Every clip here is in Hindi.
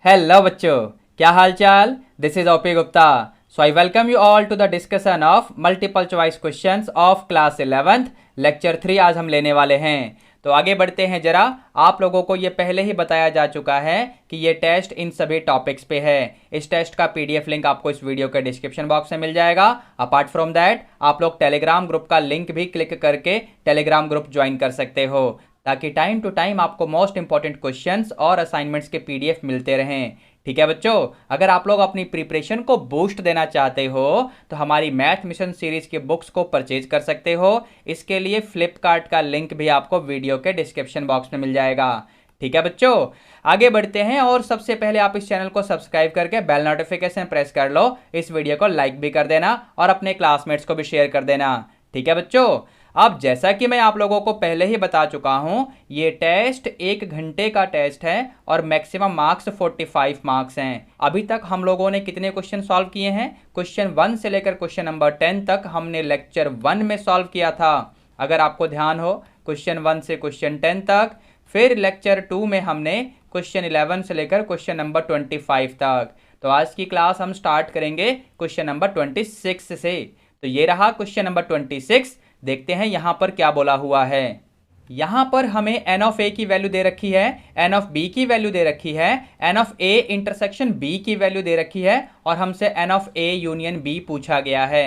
हेलो बच्चों, क्या हाल चाल। This is OP Gupta. So I welcome you all to the discussion of multiple choice questions of class 11th lecture 3 आज हम लेने वाले हैं। तो आगे बढ़ते हैं जरा। आप लोगों को ये पहले ही बताया जा चुका है कि ये टेस्ट इन सभी टॉपिक्स पे है। इस टेस्ट का पीडीएफ लिंक आपको इस वीडियो के डिस्क्रिप्शन बॉक्स में मिल जाएगा। अपार्ट फ्रॉम दैट आप लोग टेलीग्राम ग्रुप का लिंक भी क्लिक करके टेलीग्राम ग्रुप ज्वाइन कर सकते हो, ताकि टाइम टू टाइम आपको मोस्ट इंपॉर्टेंट क्वेश्चंस और असाइनमेंट्स के पीडीएफ मिलते रहें। ठीक है बच्चों, अगर आप लोग अपनी प्रिपरेशन को बूस्ट देना चाहते हो तो हमारी मैथ मिशन सीरीज की बुक्स को परचेज कर सकते हो। इसके लिए फ्लिपकार्ट का लिंक भी आपको वीडियो के डिस्क्रिप्शन बॉक्स में मिल जाएगा। ठीक है बच्चों, आगे बढ़ते हैं और सबसे पहले आप इस चैनल को सब्सक्राइब करके बेल नोटिफिकेशन प्रेस कर लो। इस वीडियो को लाइक भी कर देना और अपने क्लासमेट्स को भी शेयर कर देना। ठीक है बच्चों, अब जैसा कि मैं आप लोगों को पहले ही बता चुका हूं, ये टेस्ट 1 घंटे का टेस्ट है और मैक्सिमम मार्क्स 45 मार्क्स हैं। अभी तक हम लोगों ने कितने क्वेश्चन सॉल्व किए हैं? क्वेश्चन 1 से लेकर क्वेश्चन नंबर 10 तक हमने लेक्चर 1 में सॉल्व किया था। अगर आपको ध्यान हो, क्वेश्चन 1 से क्वेश्चन 10 तक। फिर लेक्चर 2 में हमने क्वेश्चन 11 से लेकर क्वेश्चन नंबर 25 तक। तो आज की क्लास हम स्टार्ट करेंगे क्वेश्चन नंबर 26 से। तो ये रहा क्वेश्चन नंबर 26। देखते हैं यहां पर क्या बोला हुआ है। यहां पर हमें एन ऑफ ए की वैल्यू दे रखी है, एन ऑफ बी की वैल्यू दे रखी है, N of A intersection B की वैल्यू दे रखी है और हमसे N of A union B पूछा गया है।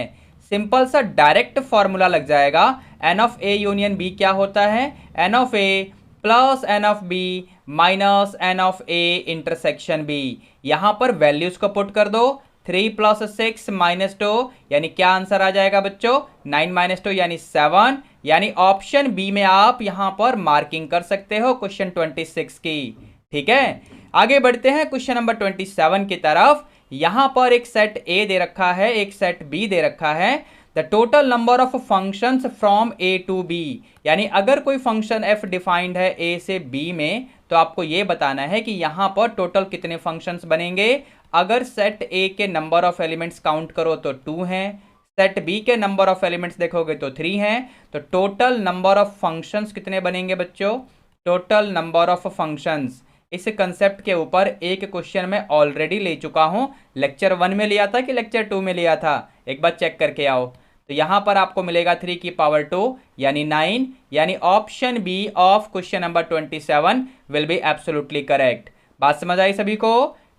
सिंपल सा डायरेक्ट फॉर्मूला लग जाएगा। N of A union B क्या होता है? N of A plus N of B minus N of A intersection B. यहां पर वैल्यूज को पुट कर दो। 3 + 6 - 2 यानी क्या आंसर आ जाएगा बच्चों? 9 - 2 यानी 7। यानी ऑप्शन बी में आप यहां पर मार्किंग कर सकते हो क्वेश्चन 26 की। ठीक है, आगे बढ़ते हैं क्वेश्चन नंबर 27 की तरफ। यहां पर एक सेट ए दे रखा है, एक सेट बी दे रखा है। The total number of functions from A to B, यानी अगर कोई फंक्शन एफ डिफाइंड है ए से बी में, तो आपको यह बताना है कि यहां पर टोटल कितने फंक्शंस बनेंगे। अगर सेट ए के नंबर ऑफ एलिमेंट्स काउंट करो तो 2 हैं, सेट बी के नंबर ऑफ एलिमेंट्स देखोगे तो 3 हैं। तो टोटल नंबर ऑफ फंक्शंस कितने बनेंगे बच्चों? Total number of functions. इस कंसेप्ट के ऊपर एक क्वेश्चन मैं ऑलरेडी ले चुका हूं। लेक्चर 1 में लिया था कि लेक्चर 2 में लिया था? एक बार चेक करके आओ। तो यहां पर आपको मिलेगा 3 की पावर 2 यानी 9। यानी option B of question number 27 will be absolutely correct. बात समझ आई सभी को?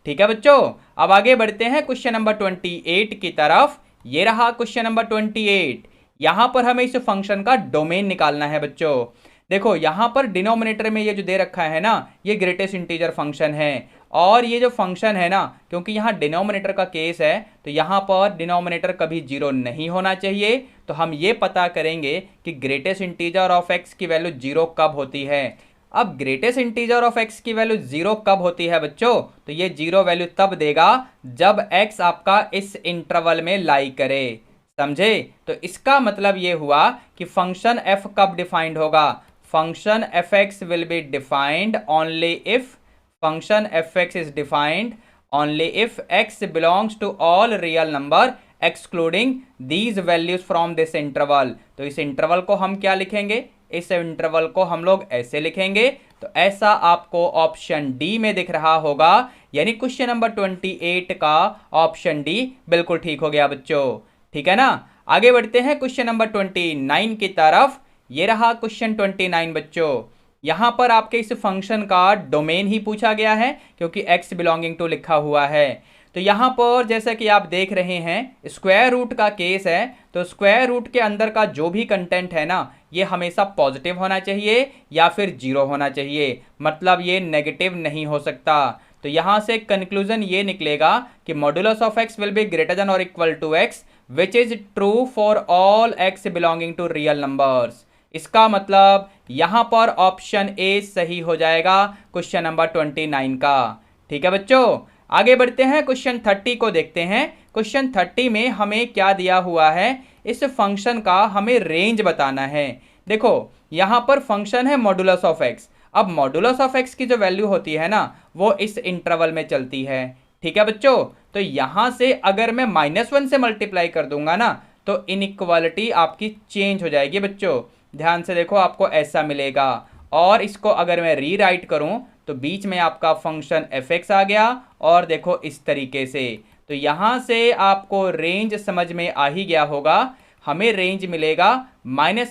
ठीक है बच्चों, अब आगे बढ़ते हैं क्वेश्चन नंबर 28 की तरफ। ये रहा क्वेश्चन नंबर 28। यहां पर हमें इस फंक्शन का डोमेन निकालना है बच्चों। देखो यहां पर डिनोमिनेटर में ये जो दे रखा है ना, ये ग्रेटेस्ट इंटीजर फंक्शन है। और ये जो फंक्शन है ना, क्योंकि यहां डिनोमिनेटर का केस है, तो यहां पर डिनोमिनेटर कभी 0 नहीं होना चाहिए। तो हम ये पता करेंगे कि ग्रेटेस्ट इंटीजर ऑफ एक्स की वैल्यू 0 कब होती है। अब ग्रेटेस्ट इंटीजर ऑफ एक्स की वैल्यू 0 कब होती है बच्चों? तो ये 0 वैल्यू तब देगा जब x आपका इस इंटरवल में लाई करे। समझे? तो इसका मतलब ये हुआ कि फंक्शन f कब डिफाइंड होगा? Function fx will be defined only if function fx is defined only if x belongs to all real number excluding these values from this interval. तो इस इंटरवल को हम क्या लिखेंगे? इस इंटरवल को हम लोग ऐसे लिखेंगे। तो ऐसा आपको ऑप्शन डी में दिख रहा होगा। यानी क्वेश्चन नंबर 28 का ऑप्शन डी बिल्कुल ठीक हो गया बच्चों। ठीक है ना, आगे बढ़ते हैं क्वेश्चन नंबर 29 की तरफ। ये रहा क्वेश्चन 29 बच्चों। यहां पर आपके इस फंक्शन का डोमेन ही पूछा गया है, क्योंकि x बिलोंगिंग टू लिखा हुआ है। तो यहां पर जैसा कि आप देख रहे हैं, स्क्वायर रूट का केस है। तो स्क्वायर रूट के अंदर का जो भी कंटेंट है ना, ये हमेशा पॉजिटिव होना चाहिए या फिर 0 होना चाहिए। मतलब ये नेगेटिव नहीं हो सकता। तो यहां से कंक्लूजन ये निकलेगा कि modulus of x will be greater than और equal to x, which is true for all x belonging to real numbers. इसका मतलब यहां पर ऑप्शन ए सही हो जाएगा क्वेश्चन नंबर 29 का। ठीक है बच्चों, आगे बढ़ते हैं क्वेश्चन 30 को देखते हैं। क्वेश्चन 30 में हमें क्या दिया हुआ है? इस फंक्शन का हमें रेंज बताना है। देखो यहां पर फंक्शन है मॉड्यूलस ऑफ एक्स। अब मॉड्यूलस ऑफ एक्स की जो वैल्यू होती है ना, वो इस इंटरवल में चलती है। ठीक है बच्चों, तो यहां से अगर मैं -1 से मल्टीप्लाई कर दूंगा ना, तो इनइक्वालिटी आपकी चेंज हो जाएगी बच्चों। ध्यान से देखो, आपको ऐसा मिलेगा। और इसको अगर मैं रीराइट करूं तो बीच में आपका फंक्शन fx आ गया और देखो इस तरीके से। तो यहाँ से आपको रेंज समझ में आ ही गया होगा, हमें रेंज मिलेगा -∞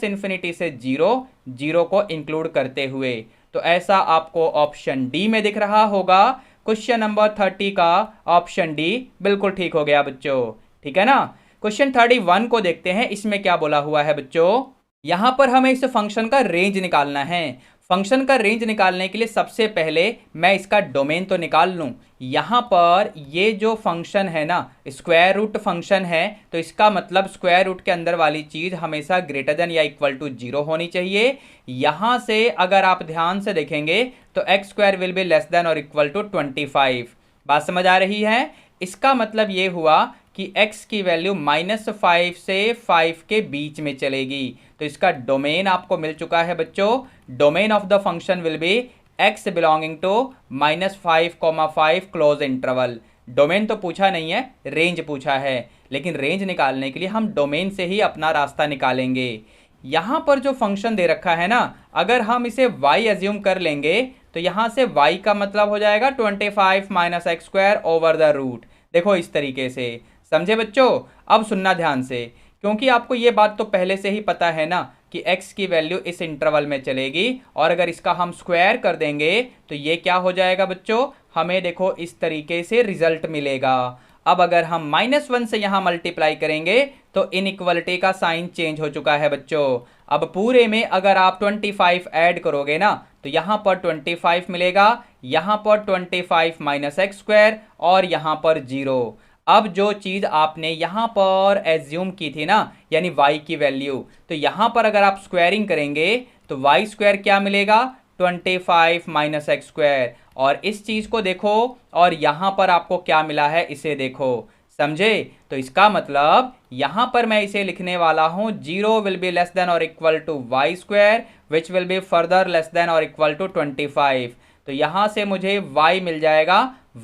से 0 को इंक्लूड करते हुए। तो ऐसा आपको ऑप्शन डी में दिख रहा होगा। क्वेश्चन नंबर 30 का ऑप्शन डी बिल्कुल ठीक हो गया बच्चों, ठीक है ना। क्वेश्चन 31 को देखते हैं, इसमें क्या बोला हुआ है बच्चों। यहां पर हमें इस फंक्शन का रेंज निकालना है। फंक्शन का रेंज निकालने के लिए सबसे पहले मैं इसका डोमेन तो निकाल लूं। यहां पर ये जो फंक्शन है ना, स्क्वायर रूट फंक्शन है, तो इसका मतलब स्क्वायर रूट के अंदर वाली चीज हमेशा ग्रेटर देन या इक्वल टू 0 होनी चाहिए। यहां से अगर आप ध्यान से देखेंगे तो x square will be less than और इक्वल टू 25। बात समझ आ रही है। इसका मतलब ये हुआ कि x की वैल्यू -5 से 5 के बीच में चलेगी। तो इसका डोमेन आपको मिल चुका है बच्चों। Domain of the function will be x belonging to -5, close interval. Domain तो पूछा नहीं है, रेंज पूछा है, लेकिन रेंज निकालने के लिए हम डोमेन से ही अपना रास्ता निकालेंगे। यहां पर जो फंक्शन दे रखा है ना, अगर हम इसे y एज्यूम कर लेंगे तो यहां से y का मतलब हो जाएगा 25 - x² ओवर द रूट। देखो इस तरीके से, समझे बच्चों। अब सुनना ध्यान से, क्योंकि आपको ये बात तो पहले से ही पता है ना कि x की वैल्यू इस इंटरवल में चलेगी, और अगर इसका हम स्क्वायर कर देंगे तो ये क्या हो जाएगा बच्चों, हमें देखो इस तरीके से रिजल्ट मिलेगा। अब अगर हम -1 से यहां मल्टीप्लाई करेंगे तो इनइक्वलिटी का साइन चेंज हो चुका है बच्चों। अब पूरे में अगर आप 25 ऐड करोगे ना तो यहां पर 25 मिलेगा, यहां पर 25 - x² और यहां पर 0। अब जो चीज आपने यहां पर एज्यूम की थी ना, यानी y की वैल्यू, तो यहां पर अगर आप स्क्वायरिंग करेंगे तो y² क्या मिलेगा, 25 - x²। और इस चीज को देखो, और यहां पर आपको क्या मिला है इसे देखो, समझे। तो इसका मतलब यहां पर मैं इसे लिखने वाला हूं 0 विल बी लेस देन और equal to y² which will be further less than और इक्वल टू 25। तो यहां से मुझे y मिल जाएगा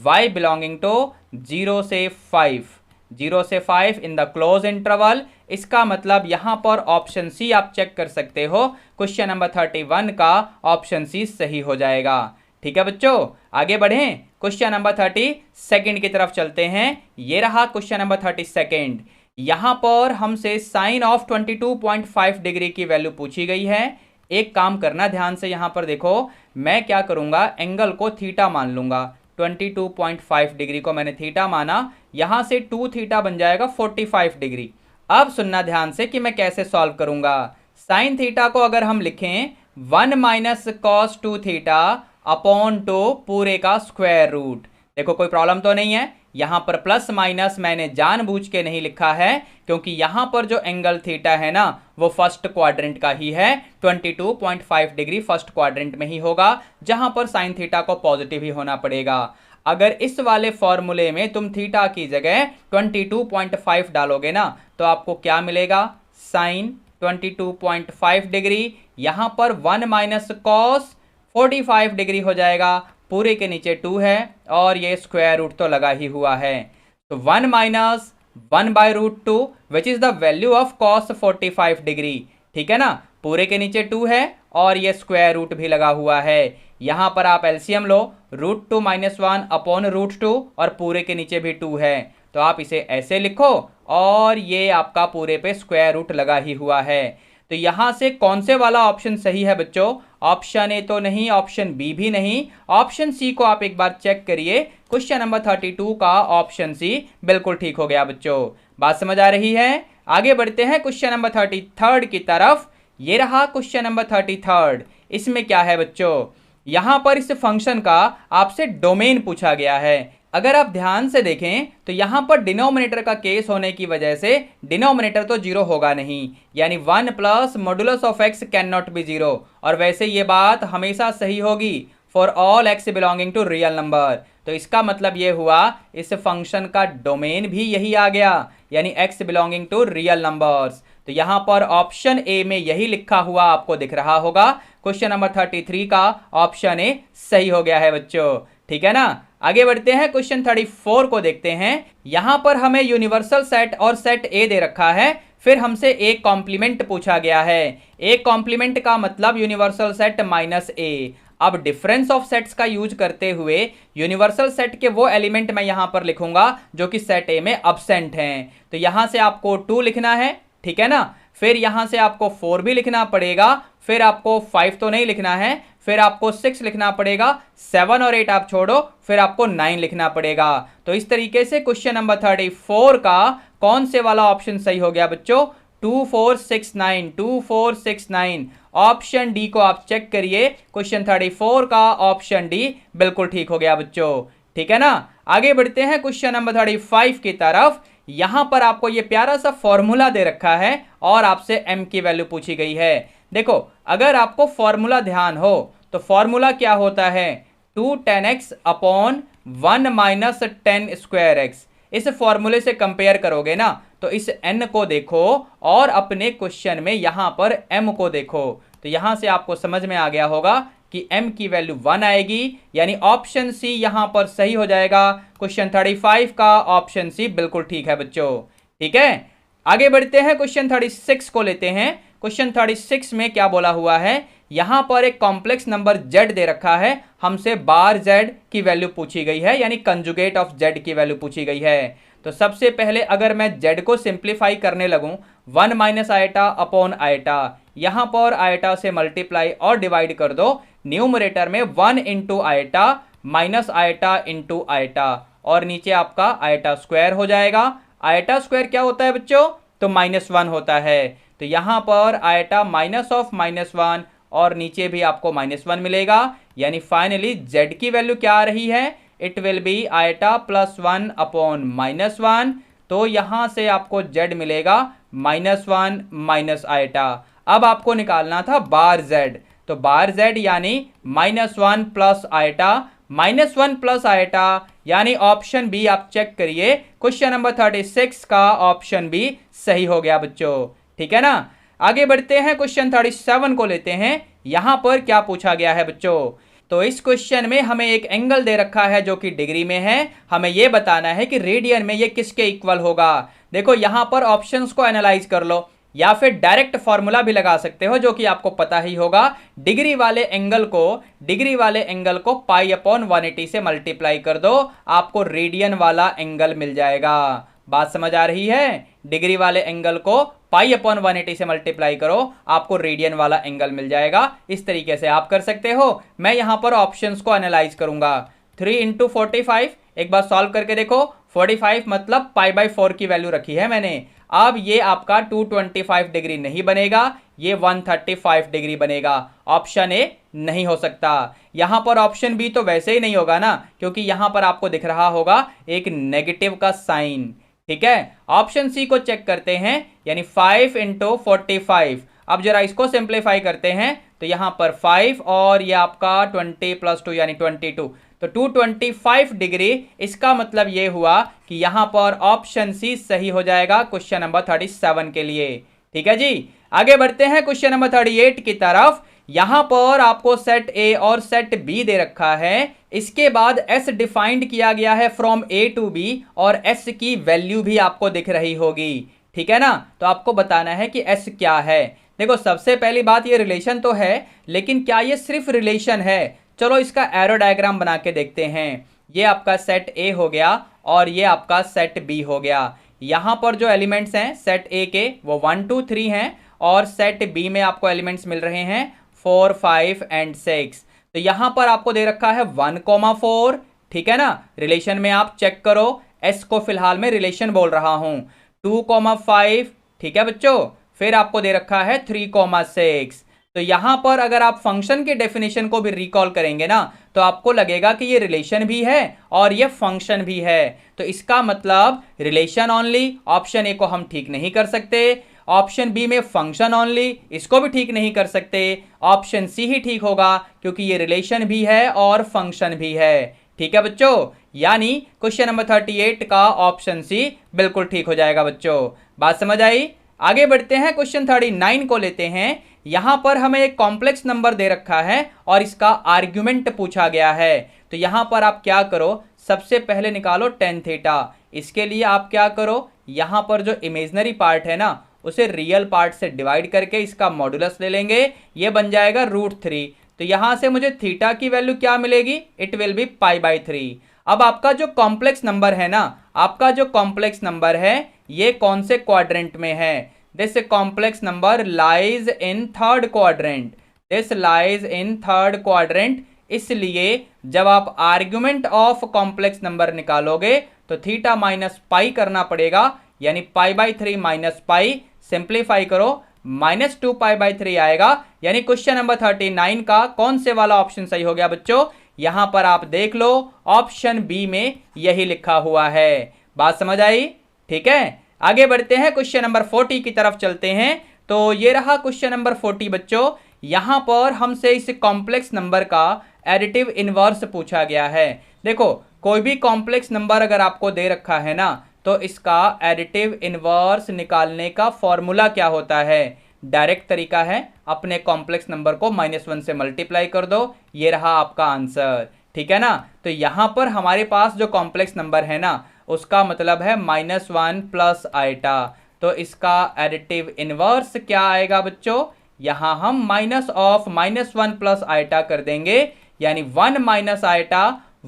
y बिलोंगिंग टू 0 से 5 इन द क्लोज इंटरवल। इसका मतलब यहां पर ऑप्शन सी आप चेक कर सकते हो, क्वेश्चन नंबर 31 का ऑप्शन सी सही हो जाएगा। ठीक है बच्चों, आगे बढ़ें, क्वेश्चन नंबर 32 की तरफ चलते हैं। ये रहा क्वेश्चन नंबर 32। यहां पर हमसे साइन ऑफ 22.5 डिग्री की वैल्यू पूछी गई है। एक काम करना ध्यान से, यहां पर देखो, मैं क्या करूंगा, एंगल को थीटा मान लूंगा। 22.5 डिग्री को मैंने थीटा माना, यहां से 2 थीटा बन जाएगा 45 डिग्री। अब सुनना ध्यान से कि मैं कैसे सॉल्व करूंगा। साइन थीटा को अगर हम लिखें 1 - cos 2 थीटा अपॉन 2 पूरे का स्क्वायर रूट। देखो कोई प्रॉब्लम तो नहीं है, यहां पर प्लस माइनस मैंने जानबूझ के नहीं लिखा है, क्योंकि यहां पर जो एंगल थीटा है ना वो फर्स्ट क्वाड्रेंट का ही है। 22.5 डिग्री फर्स्ट क्वाड्रेंट में ही होगा, जहां पर साइन थीटा को पॉजिटिव ही होना पड़ेगा। अगर इस वाले फॉर्मूले में तुम थीटा की जगह 22.5 डालोगे ना तो आपको क्या मिलेगा, साइन 22.5 डिग्री, यहां पर 1 - cos 45 डिग्री हो जाएगा, पूरे के नीचे 2 है और ये स्क्वायर रूट तो लगा ही हुआ है। तो 1 - 1/√2 which is the value of cos 45 degree. ठीक है ना, पूरे के नीचे 2 है और ये स्क्वायर रूट भी लगा हुआ है। यहां पर आप एलसीएम लो, √2 - 1 अपॉन √2 और पूरे के नीचे भी 2 है, तो आप इसे ऐसे लिखो और ये आपका पूरे पे स्क्वायर रूट लगा ही हुआ है। तो यहां से कौन से वाला ऑप्शन सही है बच्चों, ऑप्शन ए तो नहीं, ऑप्शन बी भी नहीं, ऑप्शन सी को आप एक बार चेक करिए। क्वेश्चन नंबर 32 का ऑप्शन सी बिल्कुल ठीक हो गया बच्चों। बात समझ आ रही है। आगे बढ़ते हैं क्वेश्चन नंबर 33 की तरफ। ये रहा क्वेश्चन नंबर 33। इसमें क्या है बच्चों, यहां पर इस फंक्शन का आपसे डोमेन पूछा गया है। अगर आप ध्यान से देखें तो यहां पर डिनोमिनेटर का केस होने की वजह से डिनोमिनेटर तो 0 होगा नहीं, यानी 1 plus modulus of x can not be 0। और वैसे ये बात हमेशा सही होगी for all x belonging to real number. तो इसका मतलब ये हुआ इस फंक्शन का डोमेन भी यही आ गया, यानी x belonging to real numbers. तो यहां पर ऑप्शन ए में यही लिखा हुआ आपको दिख रहा होगा। क्वेश्चन नंबर 33 का ऑप्शन ए सही हो गया है बच्चों। ठीक है ना, आगे बढ़ते हैं, क्वेश्चन 34 को देखते हैं। यहां पर हमें यूनिवर्सल सेट और सेट ए दे रखा है, फिर हमसे एक कॉम्प्लीमेंट पूछा गया है। एक कॉम्प्लीमेंट का मतलब यूनिवर्सल सेट -a। अब डिफरेंस ऑफ सेट्स का यूज करते हुए यूनिवर्सल सेट के वो एलिमेंट मैं यहां पर लिखूंगा जो कि सेट ए में अब्सेंट हैं। तो यहां से आपको 2 लिखना है, ठीक है ना, फिर यहां से आपको 4 भी लिखना पड़ेगा, फिर आपको 5 तो नहीं लिखना है, फिर आपको 6 लिखना पड़ेगा, 7 और 8 आप छोड़ो, फिर आपको 9 लिखना पड़ेगा। तो इस तरीके से क्वेश्चन नंबर 34 का कौन से वाला ऑप्शन सही हो गया बच्चों? 2469, 2469। ऑप्शन डी को आप चेक करिए, क्वेश्चन 34 का ऑप्शन डी बिल्कुल ठीक हो गया बच्चों, ठीक है ना। आगे बढ़ते हैं क्वेश्चन नंबर 35 की तरफ। यहां पर आपको ये प्यारा सा फॉर्मूला दे रखा है और आपसे m की वैल्यू पूछी गई है। देखो, अगर आपको फॉर्मूला ध्यान हो तो फॉर्मूला क्या होता है? 2 10x upon 1 minus 10 square x. इस फॉर्मूले से कंपेयर करोगे ना तो इस n को देखो और अपने क्वेश्चन में यहां पर m को देखो, तो यहां से आपको समझ में आ गया होगा कि m की वैल्यू 1 आएगी, यानी ऑप्शन सी यहां पर सही हो जाएगा। क्वेश्चन 35 का ऑप्शन सी बिल्कुल ठीक है बच्चों, ठीक है। आगे बढ़ते हैं, क्वेश्चन 36 को लेते हैं। क्वेश्चन 36 में क्या बोला हुआ है? यहां पर एक कॉम्प्लेक्स नंबर z दे रखा है, हमसे बार z की वैल्यू पूछी गई है, यानी कंजुगेट ऑफ z की वैल्यू पूछी गई है। तो सबसे पहले अगर मैं z को सिंप्लीफाई करने लगूं, 1 माइनस आयटा अपॉन आयटा, यहां पर आयटा से मल्टीप्लाई और डिवाइड कर दो, न्यूमरेटर में 1 into eta minus eta into eta, और नीचे आपका आयटा स्क्वायर हो जाएगा। आयटा स्क्वायर क्या होता है बच्चों? तो -1 होता है। तो यहां पर आयटा माइनस ऑफ -1 और नीचे भी आपको -1 मिलेगा, यानी फाइनली z की वैल्यू क्या आ रही है? It will be eta plus 1 upon -1। तो यहां से आपको z मिलेगा -1 माइनस आयटा। अब आपको निकालना था बार z, तो बार z यानी -1 प्लस आयटा, -1 प्लस आयटा, यानी ऑप्शन बी आप चेक करिए, क्वेश्चन नंबर 36 का ऑप्शन बी सही हो गया बच्चों, ठीक है ना। आगे बढ़ते हैं, क्वेश्चन 37 को लेते हैं। यहां पर क्या पूछा गया है बच्चों? तो इस क्वेश्चन में हमें एक एंगल दे रखा है जो कि डिग्री में है, हमें यह बताना है कि रेडियन में यह किसके इक्वल होगा। देखो, यहां पर ऑप्शंस को एनालाइज कर लो या फिर डायरेक्ट फॉर्मूला भी लगा सकते हो, जो कि आपको पता ही होगा। डिग्री वाले एंगल को पाई अपॉन 180 से मल्टीप्लाई कर दो, आपको रेडियन वाला एंगल मिल जाएगा। बात समझ आ रही है? डिग्री वाले एंगल को पाई अपॉन 180 से मल्टीप्लाई करो, आपको रेडियन वाला एंगल मिल जाएगा। इस तरीके से आप कर सकते हो। मैं यहां पर ऑप्शंस को एनालाइज करूंगा। 3 इंटू 45, एक बार सॉल्व करके देखो। 45 मतलब π/4 की वैल्यू रखी है मैंने। अब ये आपका 225 डिग्री नहीं बनेगा, ये 135 डिग्री बनेगा। ऑप्शन ए नहीं हो सकता। यहां पर ऑप्शन बी तो वैसे ही नहीं होगा ना, क्योंकि यहां पर आपको दिख रहा होगा एक नेगेटिव का साइन, ठीक है। ऑप्शन सी को चेक करते हैं, यानी 5 इंटू 45। अब जरा इसको सिंप्लीफाई करते हैं, तो यहां पर 5 और ये आपका 20 + 2 यानी 22, तो 225 डिग्री। इसका मतलब ये हुआ कि यहां पर ऑप्शन सी सही हो जाएगा क्वेश्चन नंबर 37 के लिए, ठीक है जी। आगे बढ़ते हैं क्वेश्चन नंबर 38 की तरफ। यहां पर आपको सेट ए और सेट बी दे रखा है, इसके बाद एस डिफाइंड किया गया है फ्रॉम ए टू बी, और एस की वैल्यू भी आपको दिख रही होगी, ठीक है ना। तो आपको बताना है कि एस क्या है। देखो, सबसे पहली बात, ये रिलेशन तो है, लेकिन क्या ये सिर्फ रिलेशन है? चलो इसका एरो डायग्राम बना के देखते हैं। ये आपका सेट ए हो गया और ये आपका सेट बी हो गया। यहां पर जो एलिमेंट्स हैं सेट ए के वो 1 2 3 हैं, और सेट बी में आपको एलिमेंट्स मिल रहे हैं 4 5 एंड 6। तो यहां पर आपको दे रखा है 1,4, ठीक है ना। रिलेशन में आप चेक करो, एस को फिलहाल मैं रिलेशन बोल रहा हूं। 2,5, ठीक है बच्चों। फिर आपको दे रखा है 3,6। तो यहां पर अगर आप फंक्शन के डेफिनेशन को भी रिकॉल करेंगे ना, तो आपको लगेगा कि ये रिलेशन भी है और ये फंक्शन भी है। तो इसका मतलब रिलेशन ओनली, ऑप्शन ए को हम ठीक नहीं कर सकते। ऑप्शन बी में फंक्शन ओनली, इसको भी ठीक नहीं कर सकते। ऑप्शन सी ही ठीक होगा, क्योंकि ये रिलेशन भी है और फंक्शन भी है, ठीक है बच्चों। यानी क्वेश्चन नंबर 38 का ऑप्शन सी बिल्कुल ठीक हो जाएगा बच्चों। बात समझ आई? आगे बढ़ते हैं, क्वेश्चन 39 को लेते हैं। यहां पर हमें एक कॉम्प्लेक्स नंबर दे रखा है और इसका आर्ग्यूमेंट पूछा गया है। तो यहां पर आप क्या करो, सबसे पहले निकालो tan थीटा। इसके लिए आप क्या करो, यहां पर जो इमेजिनरी पार्ट है ना, उसे रियल पार्ट से डिवाइड करके इसका मॉडुलस ले लेंगे, ये बन जाएगा √3। तो यहां से मुझे थीटा की वैल्यू क्या मिलेगी, इट विल बी π/3। अब आपका जो कॉम्प्लेक्स नंबर है ना, आपका जो कॉम्प्लेक्स नंबर है ये कौन से क्वाड्रेंट में है, this complex number lies in third quadrant, this lies in third quadrant. इसलिए जब आप आर्ग्यूमेंट ऑफ कॉम्प्लेक्स नंबर निकालोगे तो थीटा माइनस पाई करना पड़ेगा, यानी π/3 माइनस पाई, सिंप्लीफाई करो -2π/3 आएगा। यानी क्वेश्चन नंबर 39 का कौन से वाला ऑप्शन सही हो गया बच्चों, यहां पर आप देख लो ऑप्शन बी में यही लिखा हुआ है। बात समझ आई? ठीक है, आगे बढ़ते हैं, क्वेश्चन नंबर 40 की तरफ चलते हैं। तो ये रहा क्वेश्चन नंबर 40 बच्चों। यहां पर हमसे इस कॉम्प्लेक्स नंबर का एडिटिव इनवर्स पूछा गया है। देखो कोई भी कॉम्प्लेक्स नंबर अगर आपको दे रखा है ना, तो इसका एडिटिव इनवर्स निकालने का फॉर्मूला क्या होता है, डायरेक्ट तरीका है, अपने कॉम्प्लेक्स नंबर को -1 से मल्टीप्लाई कर दो, ये रहा आपका आंसर। ठीक है ना, तो यहां पर हमारे पास जो कॉम्प्लेक्स नंबर है ना, उसका मतलब है -1 प्लस आइटा। तो इसका एडिटिव इनवर्स क्या आएगा बच्चों, यहां हम -1 प्लस आइटा कर देंगे, यानी 1 माइनस आइटा,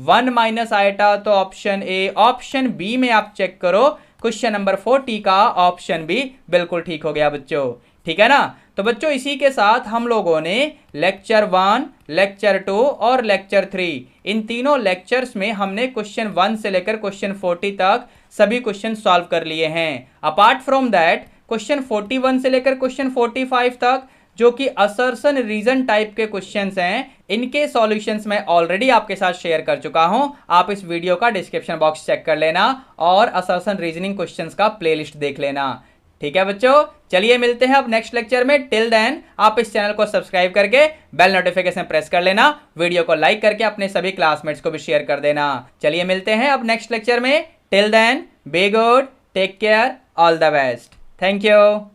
1 माइनस आइटा। तो ऑप्शन ए, ऑप्शन बी में आप चेक करो, क्वेश्चन नंबर 40 का ऑप्शन बी बिल्कुल ठीक हो गया बच्चों। ठीक है ना, तो बच्चों इसी के साथ हम लोगों ने लेक्चर 1, लेक्चर 2 और लेक्चर 3, इन तीनों लेक्चर्स में हमने क्वेश्चन 1 से लेकर क्वेश्चन 40 तक सभी क्वेश्चन सॉल्व कर लिए हैं। अपार्ट फ्रॉम दैट क्वेश्चन 41 से लेकर क्वेश्चन 45 तक जो कि असर्शन रीजन टाइप के क्वेश्चंस हैं, इनके सॉल्यूशंस मैं ऑलरेडी आपके साथ शेयर कर चुका हूं। आप इस वीडियो का डिस्क्रिप्शन बॉक्स चेक कर लेना और असर्शन रीजनिंग क्वेश्चंस का प्लेलिस्ट देख लेना। ठीक है बच्चों, चलिए मिलते हैं अब नेक्स्ट लेक्चर में। टिल देन आप इस चैनल को सब्सक्राइब करके बेल नोटिफिकेशन प्रेस कर लेना, वीडियो को लाइक करके अपने सभी क्लासमेट्स को भी शेयर कर देना। चलिए मिलते हैं अब नेक्स्ट लेक्चर में। Till then be good, take care, all the best, thank you.